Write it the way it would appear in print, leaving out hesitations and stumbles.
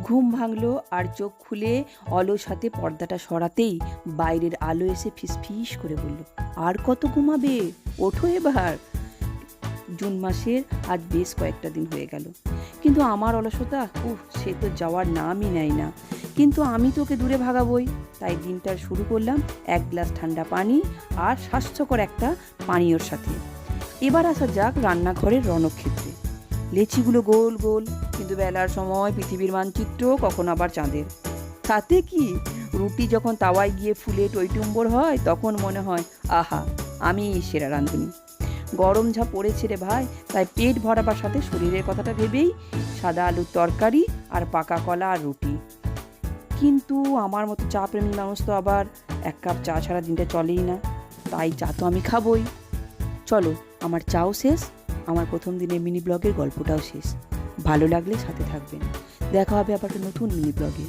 ঘুম ভাঙলো আর চোখ খুলে অলস হাতে পর্দাটা সরাতেই বাইরের আলো এসে ফিসফিস করে বলল, আর কত ঘুমাবে, ওঠো এবার। জুন মাসের আজ বেশ কয়েকটা দিন হয়ে গেল, কিন্তু আমার অলসতা সে তো যাওয়ার নামই নেয় না। কিন্তু আমি তোকে দূরে ভাগাবই, তাই দিনটার শুরু করলাম এক গ্লাস ঠান্ডা পানি আর স্বাস্থ্যকর একটা পানীয়র সাথে। এবার আসা যাক রান্নাঘরের রণক্ষেত্রে। লেচিগুলো গোল গোল, কিন্তু বেলার সময় পৃথিবীর মানচিত্র, কখন আবার চাঁদের। তাতে কি, রুটি যখন তাওয়ায় গিয়ে ফুলে টইটুম্বর হয় তখন মনে হয় আহা, আমি সেরা রাঁধুনি। গরম যা পড়েছে রে ভাই, তাই পেট ভরাবার সাথে শরীরের কথাটা ভেবেই সাদা আলুর তরকারি আর পাকা কলা আর রুটি। কিন্তু আমার মতো চা প্রেমী মানুষ তো আবার এক কাপ চা ছাড়া দিনটা চলেই না, তাই চা তো আমি খাবই। চলো, আমার চাও শেষ, আমার প্রথম দিনের মিনি ব্লগের গল্পটাও শেষ। ভালো লাগলে সাথে থাকবেন। দেখা হবে আবার একটা নতুন মিনি ব্লগে।